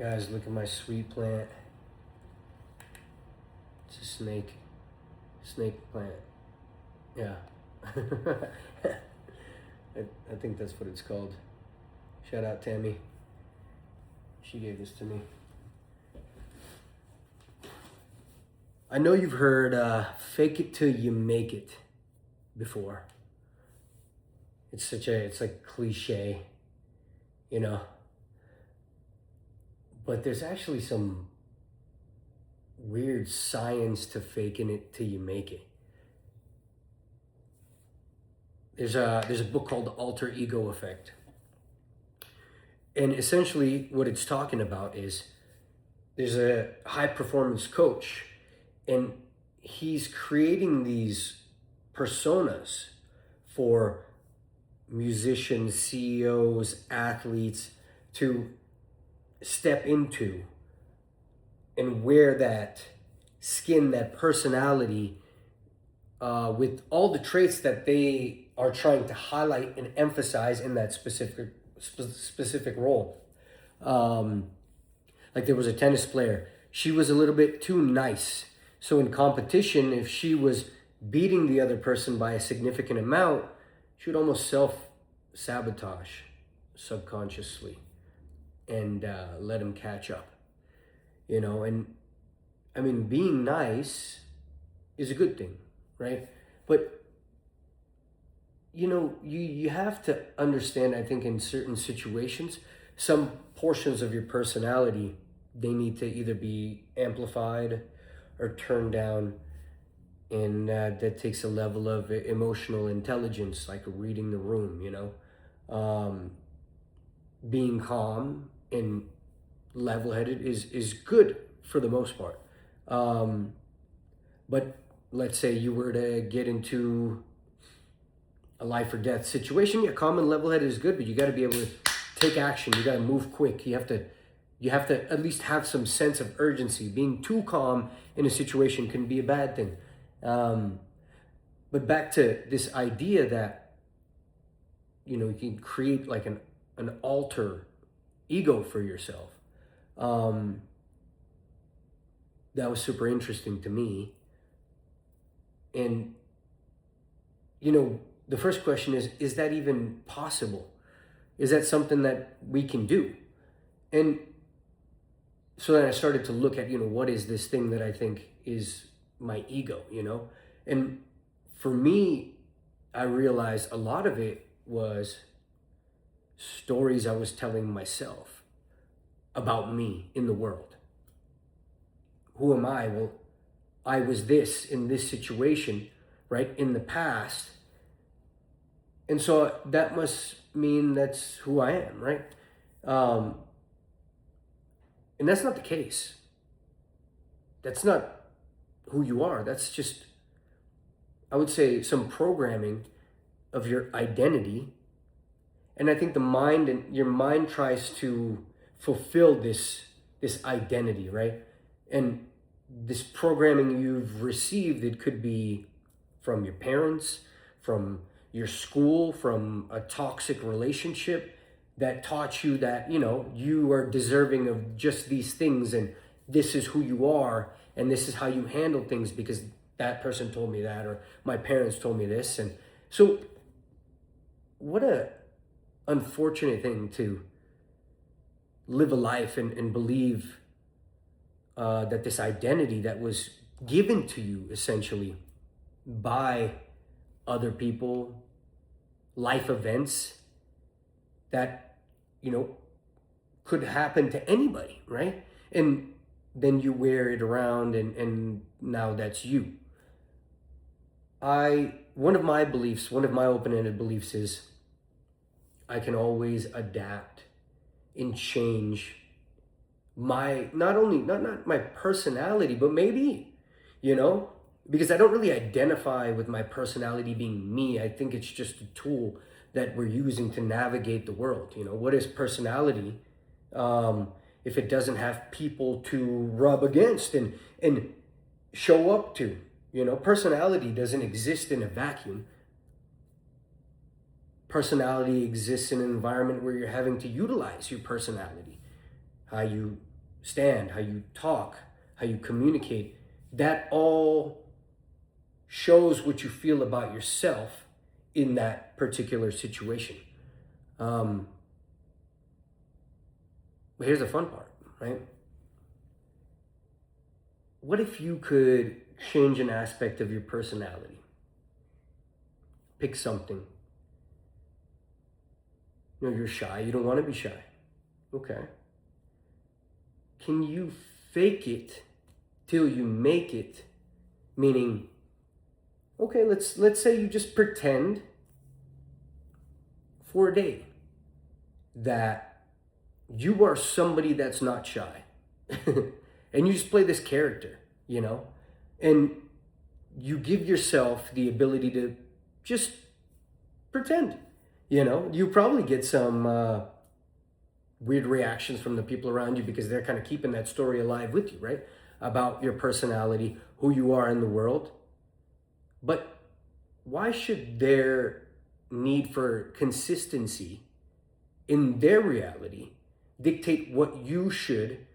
Guys, look at my sweet plant. It's a snake. Snake plant. Yeah. I think that's what it's called. Shout out Tammy. She gave this to me. I know you've heard fake it till you make it before. It's like cliche, you know. But there's actually some weird science to faking it till you make it. There's a book called The Alter Ego Effect. And essentially what it's talking about is there's a high performance coach and he's creating these personas for musicians, CEOs, athletes to step into and wear that skin, that personality, with all the traits that they are trying to highlight and emphasize in that specific role. Like there was a tennis player. She was a little bit too nice. So in competition, if she was beating the other person by a significant amount, she would almost self-sabotage subconsciously and let him catch up. You know, and I mean, being nice is a good thing, right? But you know, you have to understand, I think in certain situations, some portions of your personality, they need to either be amplified or turned down. And that takes a level of emotional intelligence, like reading the room, you know. Being calm and level-headed is good for the most part. But let's say you were to get into a life or death situation, yeah, calm and level-headed is good, but you got to be able to take action. You got to move quick. You have to at least have some sense of urgency. Being too calm in a situation can be a bad thing. But back to this idea that, you know, you can create like an alter ego for yourself. That was super interesting to me. And, you know, the first question is that even possible? Is that something that we can do? And so then I started to look at, you know, what is this thing that I think is my ego, you know? And for me, I realized a lot of it was stories I was telling myself about me in the world. Who am I? Well, I was this in this situation, right, in the past. And so that must mean that's who I am, right? And that's not the case. That's not who you are. That's just, I would say, some programming of your identity. And I think your mind tries to fulfill this identity, right? And this programming you've received, it could be from your parents, from your school, from a toxic relationship that taught you that, you know, you are deserving of just these things and this is who you are and this is how you handle things because that person told me that or my parents told me this. And so what a unfortunate thing to live a life and believe that this identity that was given to you essentially by other people, life events that, you know, could happen to anybody, right? And then you wear it around and now that's you. One of my open-ended beliefs is I can always adapt and change my, not my personality, but maybe, you know, because I don't really identify with my personality being me. I think it's just a tool that we're using to navigate the world. You know, what is personality if it doesn't have people to rub against and show up to? You know, personality doesn't exist in a vacuum. Personality exists in an environment where you're having to utilize your personality, how you stand, how you talk, how you communicate, that all shows what you feel about yourself in that particular situation. But here's the fun part, right? What if you could change an aspect of your personality? Pick something. You're shy. You don't want to be shy. Okay. Can you fake it till you make it? Meaning, okay, let's say you just pretend for a day that you are somebody that's not shy. And you just play this character, and you give yourself the ability to just pretend. You probably get some weird reactions from the people around you because they're kind of keeping that story alive with you, right? About your personality, who you are in the world. But why should their need for consistency in their reality dictate what you should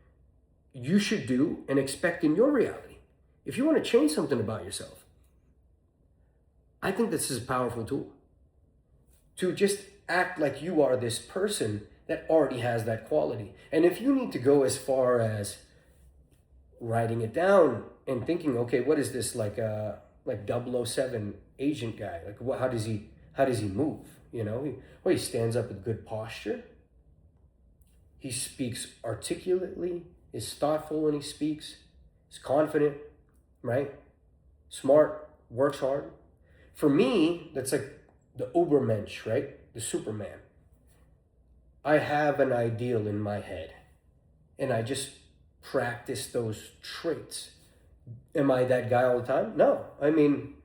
do and expect in your reality? If you want to change something about yourself, I think this is a powerful tool. To just act like you are this person that already has that quality. And if you need to go as far as writing it down and thinking, okay, what is this, like 007 agent guy? Like, how does he move? He stands up with good posture. He speaks articulately, is thoughtful when he speaks, is confident, right? Smart, works hard. For me, that's like the Ubermensch, right? The Superman. I have an ideal in my head, and I just practice those traits. Am I that guy all the time? No. I mean,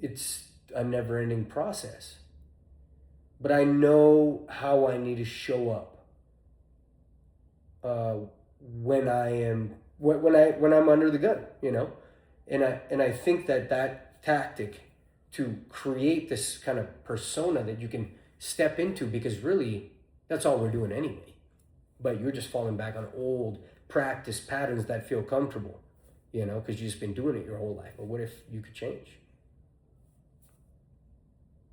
it's a never-ending process. But I know how I need to show up when I'm under the gun, and I think that tactic to create this kind of persona that you can step into, because really that's all we're doing anyway. But you're just falling back on old practice patterns that feel comfortable, because you've just been doing it your whole life. But what if you could change?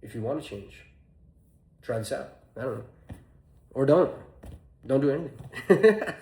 If you want to change, try this out. I don't know. Or don't do anything.